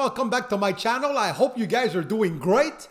welcome back to my channel. I hope you guys are doing great.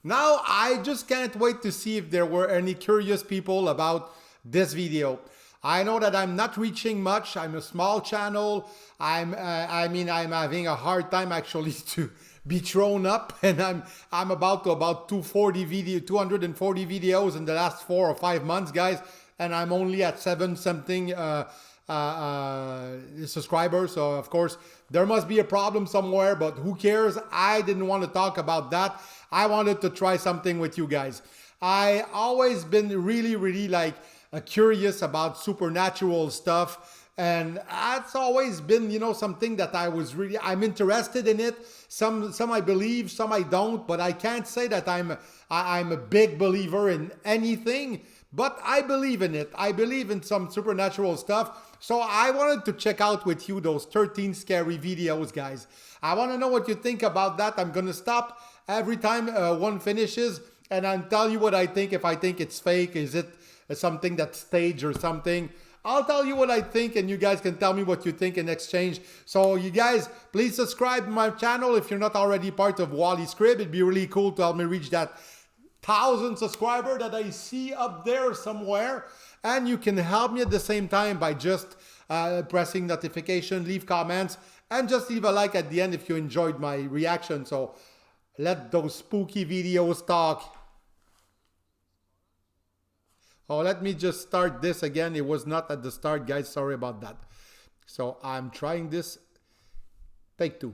Now, I just can't wait to see if there were any curious people about this video. I know that I'm not reaching much. I'm a small channel. I'm having a hard time actually to be thrown up, and I'm about 240 videos in the last 4 or 5 months, guys, and I'm only at 7 something subscribers. So of course there must be a problem somewhere, but who cares? I didn't want to talk about that. I wanted to try something with you guys. I always been really like curious about supernatural stuff, and that's always been, you know, something that I'm interested in it. Some I believe, some I don't, but I can't say that I'm a big believer in anything, but I believe in it. I believe in some supernatural stuff. So I wanted to check out with you those 13 scary videos, guys. I want to know what you think about that. I'm going to stop every time one finishes, and I'll tell you what I think. If I think it's fake, is it something that's staged or something? I'll tell you what I think, and you guys can tell me what you think in exchange. So you guys, please subscribe to my channel if you're not already part of Wally's Crib. It'd be really cool to help me reach that 1,000 subscriber that I see up there somewhere. And you can help me at the same time by just pressing notification, leave comments, and just leave a like at the end if you enjoyed my reaction. So let those spooky videos talk. Oh, let me just start this again. It was not at the start, guys. Sorry about that. So I'm trying this. Take 2.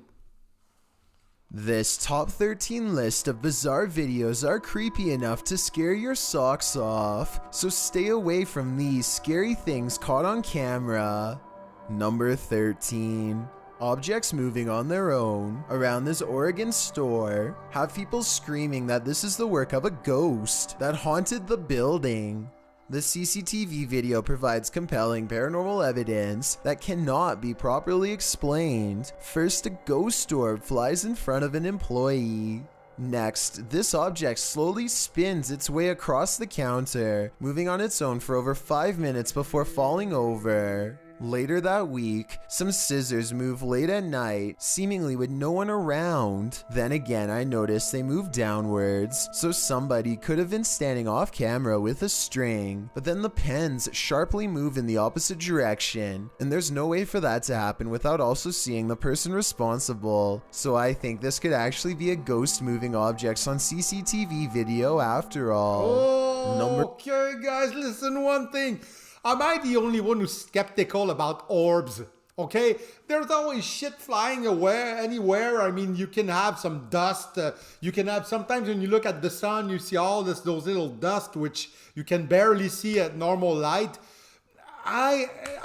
This top 13 list of bizarre videos are creepy enough to scare your socks off, so stay away from these scary things caught on camera. Number 13. Objects moving on their own around this Oregon store have people screaming that this is the work of a ghost that haunted the building. The CCTV video provides compelling paranormal evidence that cannot be properly explained. First, a ghost orb flies in front of an employee. Next, this object slowly spins its way across the counter, moving on its own for over 5 minutes before falling over. Later that week, some scissors move late at night, seemingly with no one around. Then again, I noticed they move downwards, so somebody could have been standing off camera with a string, but then the pens sharply move in the opposite direction, and there's no way for that to happen without also seeing the person responsible. So I think this could actually be a ghost moving objects on CCTV video after all. Okay, guys, listen one thing. Am I the only one who's skeptical about orbs? Okay, there's always shit flying away anywhere. I mean, you can have some dust. You can have, sometimes when you look at the sun, you see all those little dust which you can barely see at normal light.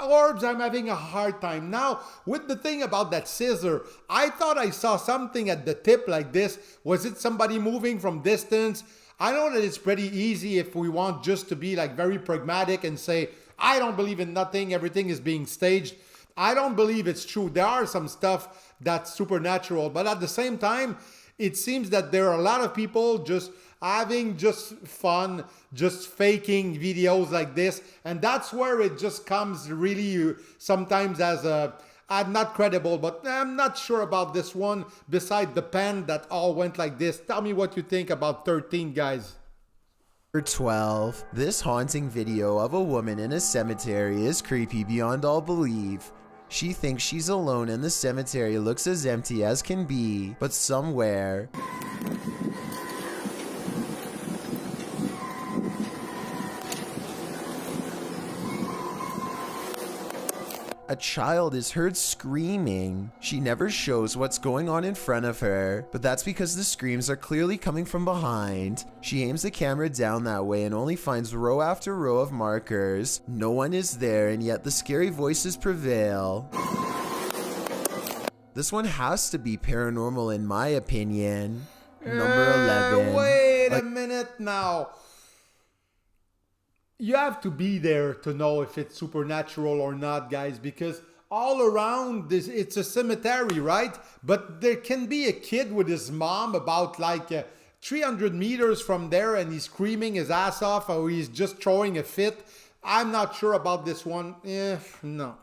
Orbs, I'm having a hard time. Now, with the thing about that scissor, I thought I saw something at the tip like this. Was it somebody moving from distance? I know that it's pretty easy if we want just to be like very pragmatic and say, I don't believe in nothing, everything is being staged. I don't believe it's true. There are some stuff that's supernatural, but at the same time, it seems that there are a lot of people just having just fun, just faking videos like this, and that's where it just comes really sometimes as not credible. But I'm not sure about this one, beside the pen that all went like this. Tell me what you think about 13, guys. Number 12. This haunting video of a woman in a cemetery is creepy beyond all belief. She thinks she's alone and the cemetery looks as empty as can be, but somewhere a child is heard screaming. She never shows what's going on in front of her, but that's because the screams are clearly coming from behind. She aims the camera down that way and only finds row after row of markers. No one is there, and yet the scary voices prevail. This one has to be paranormal in my opinion. Number 11. Wait a minute now. You have to be there to know if it's supernatural or not, guys, because all around this, it's a cemetery, right? But there can be a kid with his mom about like 300 meters from there, and he's screaming his ass off, or he's just throwing a fit. I'm not sure about this one. No.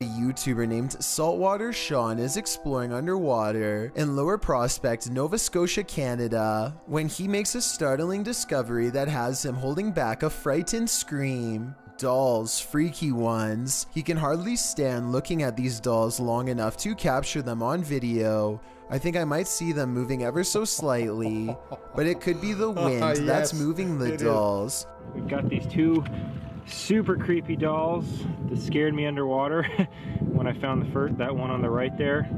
A YouTuber named Saltwater Sean is exploring underwater in Lower Prospect, Nova Scotia, Canada, when he makes a startling discovery that has him holding back a frightened scream. Dolls, freaky ones. He can hardly stand looking at these dolls long enough to capture them on video. I think I might see them moving ever so slightly, but it could be the wind that's moving the dolls. We've got these two super creepy dolls that scared me underwater when I found that one on the right there.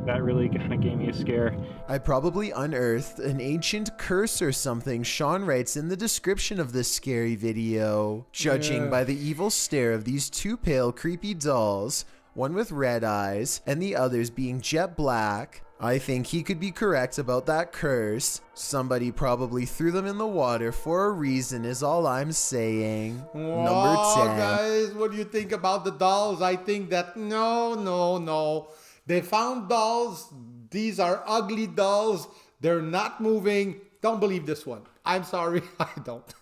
That really kind of gave me a scare. I probably unearthed an ancient curse or something, Sean writes in the description of this scary video. Judging by the evil stare of these two pale creepy dolls, one with red eyes and the others being jet black, I think he could be correct about that curse. Somebody probably threw them in the water for a reason is all I'm saying. Number 10. Guys, what do you think about the dolls? I think that no. They found dolls. These are ugly dolls. They're not moving. Don't believe this one. I'm sorry, I don't.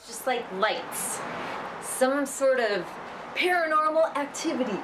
Just like lights. Some sort of paranormal activity.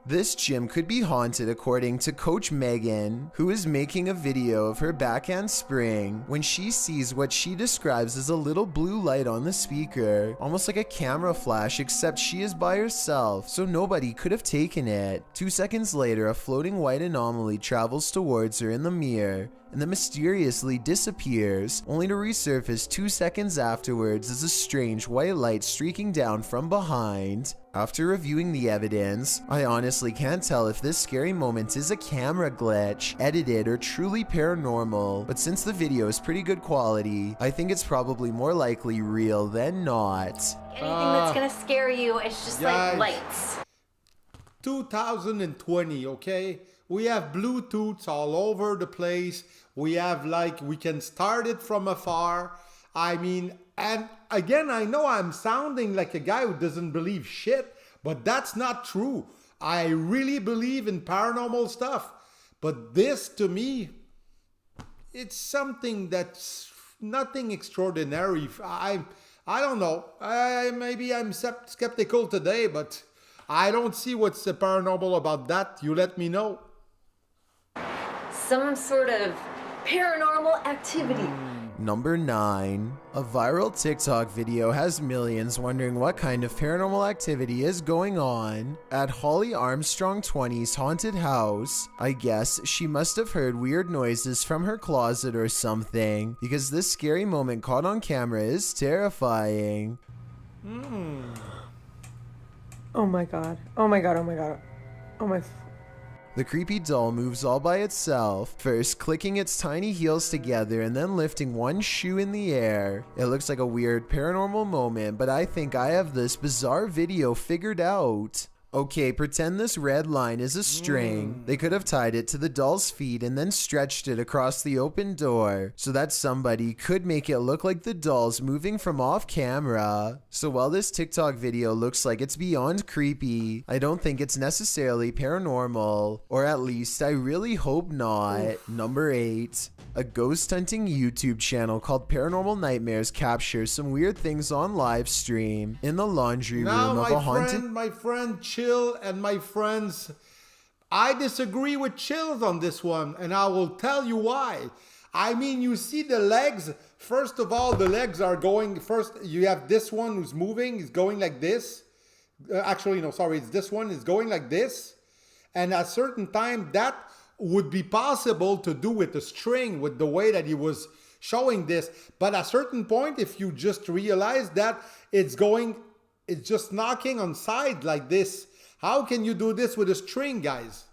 This gym could be haunted according to Coach Megan, who is making a video of her backhand spring when she sees what she describes as a little blue light on the speaker, almost like a camera flash, except she is by herself, so nobody could have taken it. 2 seconds later, a floating white anomaly travels towards her in the mirror, and then mysteriously disappears, only to resurface 2 seconds afterwards as a strange white light streaking down from behind. After reviewing the evidence, I honestly can't tell if this scary moment is a camera glitch, edited, or truly paranormal, but since the video is pretty good quality, I think it's probably more likely real than not. Anything that's gonna scare you, it's just like lights. 2020, okay? We have Bluetooths all over the place. We can start it from afar. I mean, and again, I know I'm sounding like a guy who doesn't believe shit, but that's not true. I really believe in paranormal stuff. But this, to me, it's something that's nothing extraordinary. I don't know. Maybe I'm skeptical today, but I don't see what's paranormal about that. You let me know. Some sort of paranormal activity. Number 9. A viral TikTok video has millions wondering what kind of paranormal activity is going on at Holly Armstrong 20's haunted house. I guess she must have heard weird noises from her closet or something, because this scary moment caught on camera is terrifying. Oh my god. Oh my god, oh my god. Oh my... The creepy doll moves all by itself, first clicking its tiny heels together and then lifting one shoe in the air. It looks like a weird paranormal moment, but I think I have this bizarre video figured out. Okay, pretend this red line is a string. They could have tied it to the doll's feet and then stretched it across the open door so that somebody could make it look like the doll's moving from off camera. So while this TikTok video looks like it's beyond creepy, I don't think it's necessarily paranormal, or at least I really hope not. Number 8. A ghost hunting YouTube channel called Paranormal Nightmares captures some weird things on live stream in the laundry room of a haunted... My friend Chill and my friends, I disagree with Chills on this one, and I will tell you why. I mean, you see the legs. First of all, the legs are going... First, you have this one who's moving. It's going like this. Actually, no, sorry. It's this one. It's going like this. And at a certain time, that would be possible to do with a string, with the way that he was showing this. But at a certain point, if you just realize that it's just knocking on side like this, how can you do this with a string, guys?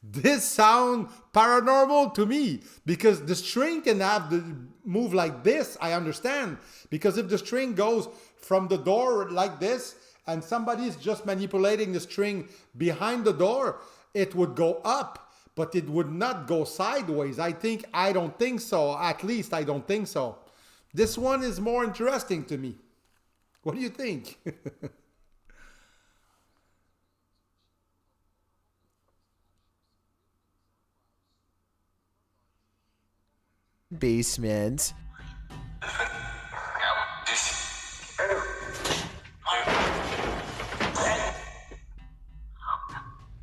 This sounds paranormal to me, because the string can have the move like this. I understand, because if the string goes from the door like this and somebody's just manipulating the string behind the door, it would go up. But it would not go sideways. I don't think so. At least I don't think so. This one is more interesting to me. What do you think? Basement.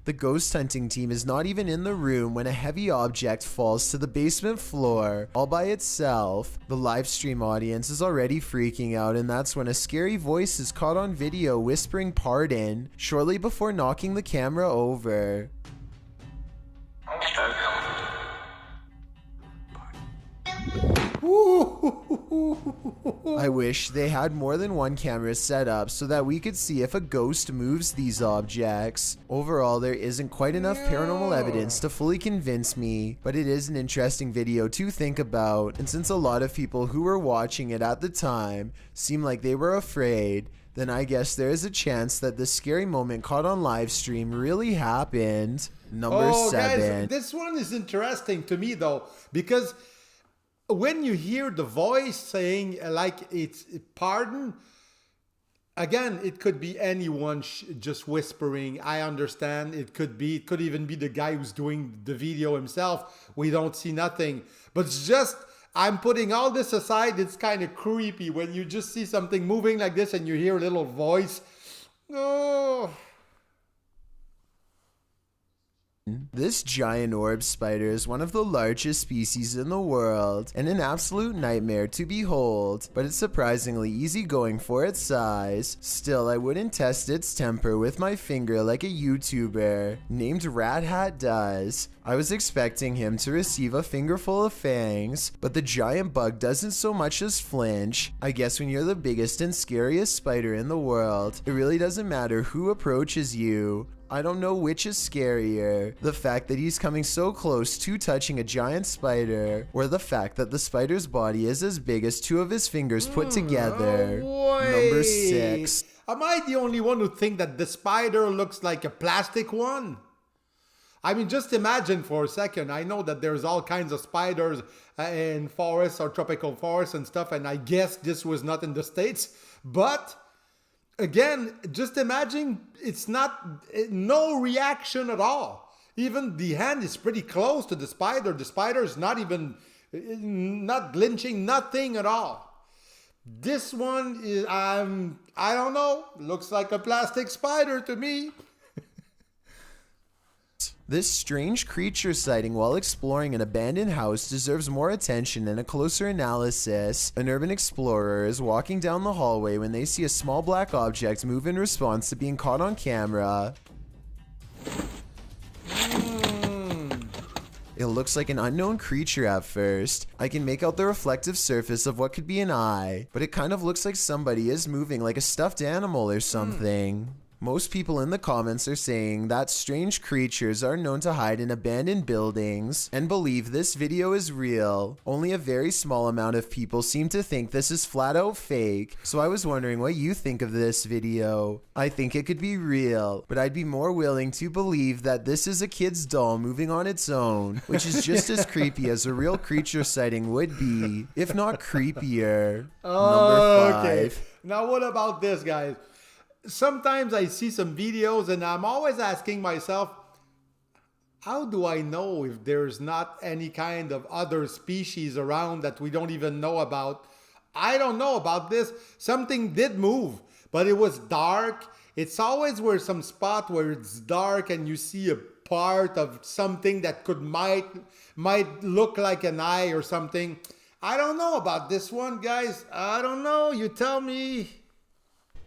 The ghost hunting team is not even in the room when a heavy object falls to the basement floor all by itself. The live stream audience is already freaking out, and that's when a scary voice is caught on video whispering pardon shortly before knocking the camera over. I wish they had more than one camera set up so that we could see if a ghost moves these objects. Overall, there isn't quite enough paranormal evidence to fully convince me, but it is an interesting video to think about, and since a lot of people who were watching it at the time seemed like they were afraid, then I guess there is a chance that this scary moment caught on live stream really happened. Number 7. Guys, this one is interesting to me though, because when you hear the voice saying like it's pardon, again, it could be anyone just whispering. I understand. It could even be the guy who's doing the video himself. We don't see nothing, but it's just, I'm putting all this aside. It's kind of creepy when you just see something moving like this and you hear a little voice. Oh. This giant orb spider is one of the largest species in the world and an absolute nightmare to behold, but it's surprisingly easygoing for its size. Still, I wouldn't test its temper with my finger like a YouTuber named Rat Hat does. I was expecting him to receive a fingerful of fangs, but the giant bug doesn't so much as flinch. I guess when you're the biggest and scariest spider in the world, it really doesn't matter who approaches you. I don't know which is scarier, the fact that he's coming so close to touching a giant spider, or the fact that the spider's body is as big as 2 of his fingers put together. Number 6. Am I the only one who think that the spider looks like a plastic one? I mean, just imagine for a second. I know that there's all kinds of spiders in forests or tropical forests and stuff, and I guess this was not in the States, but again, just imagine it's no reaction at all. Even the hand is pretty close to the spider. The spider is not glitching, nothing at all. This one is, I don't know, looks like a plastic spider to me. This strange creature sighting while exploring an abandoned house deserves more attention and a closer analysis. An urban explorer is walking down the hallway when they see a small black object move in response to being caught on camera. It looks like an unknown creature at first. I can make out the reflective surface of what could be an eye, but it kind of looks like somebody is moving like a stuffed animal or something. Most people in the comments are saying that strange creatures are known to hide in abandoned buildings and believe this video is real. Only a very small amount of people seem to think this is flat out fake, so I was wondering what you think of this video. I think it could be real, but I'd be more willing to believe that this is a kid's doll moving on its own, which is just as creepy as a real creature sighting would be, if not creepier. Number 5. Okay. Now what about this, guys? Sometimes I see some videos and I'm always asking myself, how do I know if there's not any kind of other species around that we don't even know about? I don't know about this. Something did move, but it was dark. It's always where some spot where it's dark and you see a part of something that might look like an eye or something. I don't know about this one, guys. I don't know. You tell me.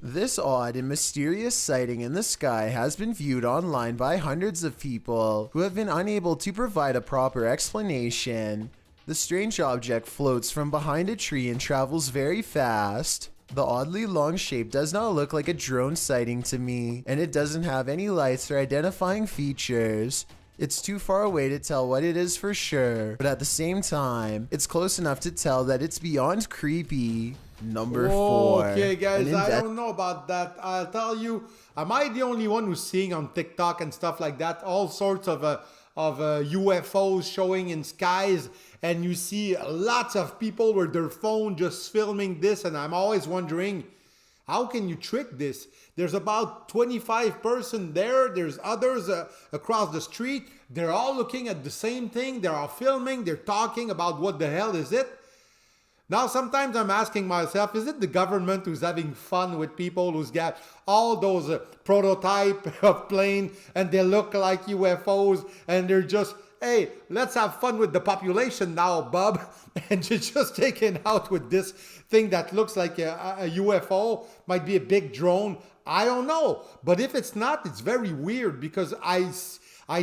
This odd and mysterious sighting in the sky has been viewed online by hundreds of people who have been unable to provide a proper explanation. The strange object floats from behind a tree and travels very fast. The oddly long shape does not look like a drone sighting to me, and it doesn't have any lights or identifying features. It's too far away to tell what it is for sure, but at the same time, it's close enough to tell that it's beyond creepy. Number 4. Okay, guys, I don't know about that. I'll tell you, am I the only one who's seeing on TikTok and stuff like that all sorts of UFOs showing in skies, and you see lots of people with their phone just filming this, and I'm always wondering, how can you trick this? There's about 25 person there. There's others across the street. They're all looking at the same thing. They're all filming. They're talking about what the hell is it. Now, sometimes I'm asking myself, is it the government who's having fun with people who's got all those prototype of plane and they look like UFOs and they're just, hey, let's have fun with the population now, bub. And you're just taken out with this thing that looks like a UFO, might be a big drone. I don't know. But if it's not, it's very weird because I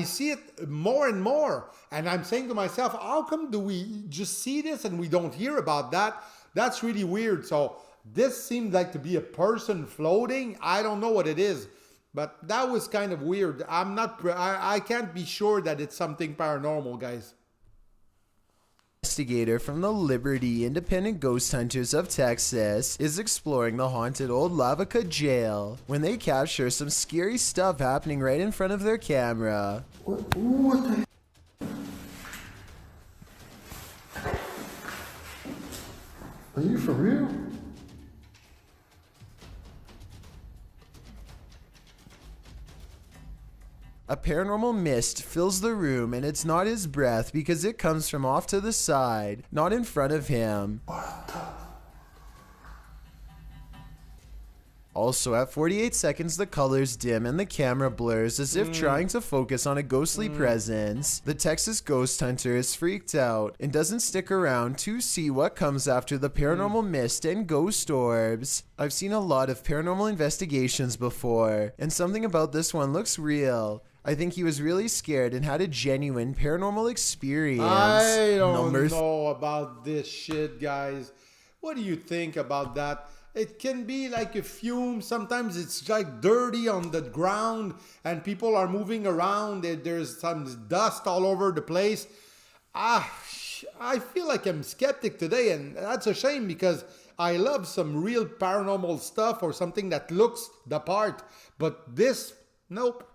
see it more and more. And I'm saying to myself, how come do we just see this and we don't hear about that? That's really weird. So this seemed like to be a person floating. I don't know what it is. But that was kind of weird. I can't be sure that it's something paranormal, guys. Investigator from the Liberty Independent Ghost Hunters of Texas is exploring the haunted old Lavaca jail when they capture some scary stuff happening right in front of their camera. What the? Are you for real? A paranormal mist fills the room, and it's not his breath because it comes from off to the side, not in front of him. Also, at 48 seconds, the colors dim and the camera blurs as if trying to focus on a ghostly presence. The Texas ghost hunter is freaked out and doesn't stick around to see what comes after the paranormal mist and ghost orbs. I've seen a lot of paranormal investigations before, and something about this one looks real. I think he was really scared and had a genuine paranormal experience. I don't know about this shit, guys. What do you think about that? It can be like a fume. Sometimes it's like dirty on the ground and people are moving around. There's some dust all over the place. I feel like I'm skeptic today, and that's a shame because I love some real paranormal stuff or something that looks the part. But this, nope.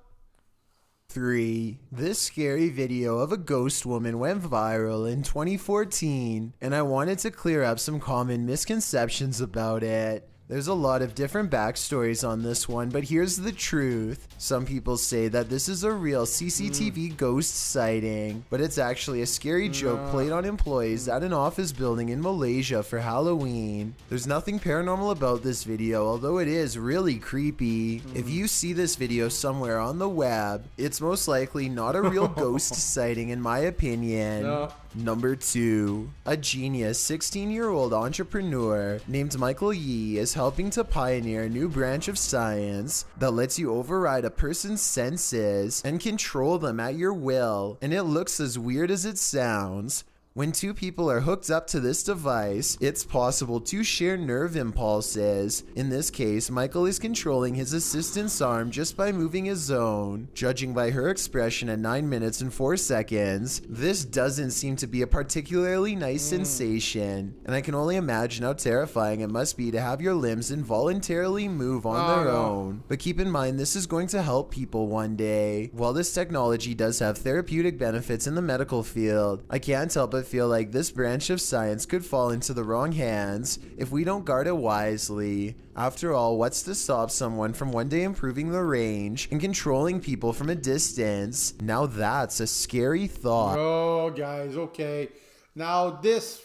3. This scary video of a ghost woman went viral in 2014, and I wanted to clear up some common misconceptions about it. There's a lot of different backstories on this one, but here's the truth. Some people say that this is a real CCTV ghost sighting, but it's actually a scary joke played on employees at an office building in Malaysia for Halloween. There's nothing paranormal about this video, although it is really creepy. If you see this video somewhere on the web, it's most likely not a real ghost sighting in my opinion. No. Number 2. A genius 16-year-old entrepreneur named Michael Yee is helping to pioneer a new branch of science that lets you override a person's senses and control them at your will, and it looks as weird as it sounds. When two people are hooked up to this device, it's possible to share nerve impulses. In this case, Michael is controlling his assistant's arm just by moving his own. Judging by her expression at 9 minutes and 4 seconds, this doesn't seem to be a particularly nice sensation, and I can only imagine how terrifying it must be to have your limbs involuntarily move on their own. But keep in mind, this is going to help people one day. While this technology does have therapeutic benefits in the medical field, I can't help but feel like this branch of science could fall into the wrong hands if we don't guard it wisely. After all, what's to stop someone from one day improving the range and controlling people from a distance? Now that's a scary thought. Oh, guys, okay. Now this,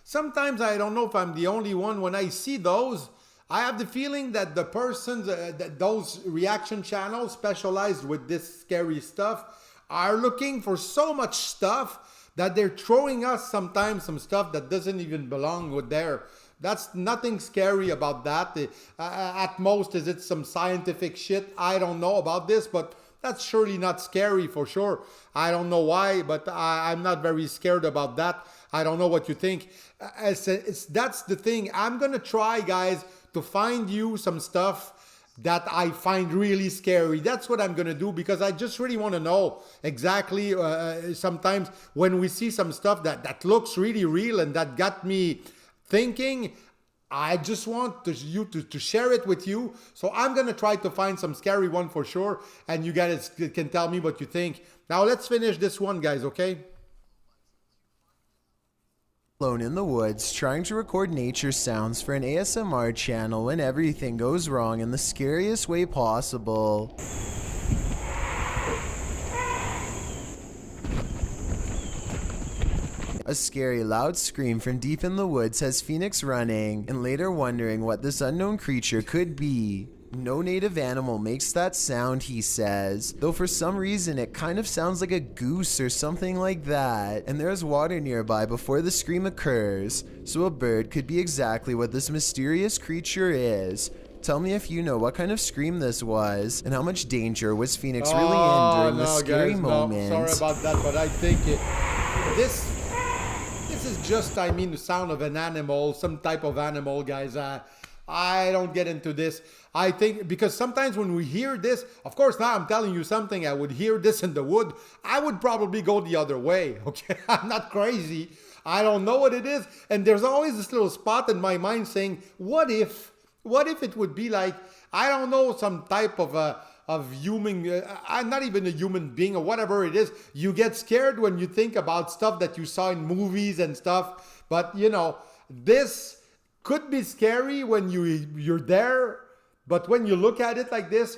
sometimes I don't know if I'm the only one. When I see those, I have the feeling that the persons, those reaction channels specialized with this scary stuff are looking for so much stuff that they're throwing us sometimes some stuff that doesn't even belong with there. That's nothing scary about that. At most, is it some scientific shit? I don't know about this, but that's surely not scary for sure. I don't know why, but I'm not very scared about that. I don't know what you think. That's the thing. I'm going to try, guys, to find you some stuff that I find really scary. That's what I'm gonna do, because I just really want to know exactly. Sometimes when we see some stuff that looks really real and that got me thinking, I just want you to share it with you. So I'm gonna try to find some scary one for sure, and you guys can tell me what you think. Now let's finish this one, guys, okay? Alone in the woods, trying to record nature sounds for an ASMR channel when everything goes wrong in the scariest way possible. A A scary loud scream from deep in the woods has Phoenix running and later wondering what this unknown creature could be. No native animal makes that sound, he says, though for some reason it kind of sounds like a goose or something like that, and there's water nearby before the scream occurs, so a bird could be exactly what this mysterious creature is. Tell me if you know what kind of scream this was, and how much danger was Phoenix really in during this scary moment. No, sorry about that, but I think this is just, I mean, the sound of an animal, some type of animal, guys. I don't get into this. I think because sometimes when we hear this, of course, now I'm telling you something, I would hear this in the wood, I would probably go the other way, okay? I'm not crazy. I don't know what it is. And there's always this little spot in my mind saying, what if it would be like, I don't know, some type of human, I'm not even a human being or whatever it is. You get scared when you think about stuff that you saw in movies and stuff. But, you know, this could be scary when you're there. But when you look at it like this,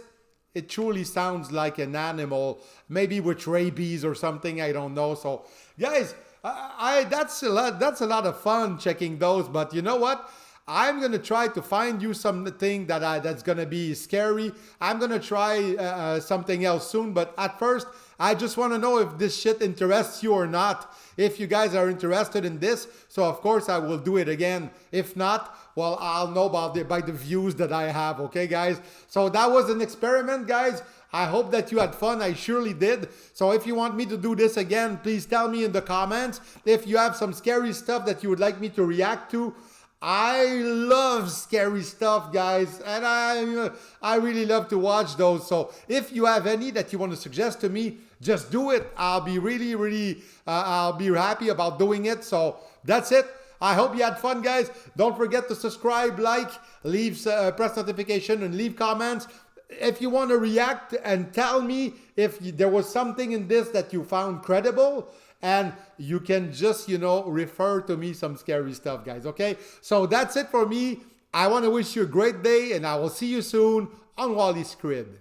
it truly sounds like an animal, maybe with rabies or something, I don't know. So, guys, that's a lot of fun checking those. But you know what? I'm gonna try to find you something that's gonna be scary. I'm gonna try something else soon. But at first, I just want to know if this shit interests you or not. If you guys are interested in this, so of course I will do it again. If not, well, I'll know by the views that I have, okay, guys? So that was an experiment, guys. I hope that you had fun. I surely did. So if you want me to do this again, please tell me in the comments. If you have some scary stuff that you would like me to react to, I love scary stuff, guys, and I really love to watch those. So if you have any that you want to suggest to me, just do it. I'll be really I'll be happy about doing it. So that's it. I hope you had fun, guys. Don't forget to subscribe, like, press notification, and leave comments. If you want to react and tell me if there was something in this that you found credible, and you can just, you know, refer to me some scary stuff, guys, okay? So that's it for me. I want to wish you a great day, and I will see you soon on Wally's Crib.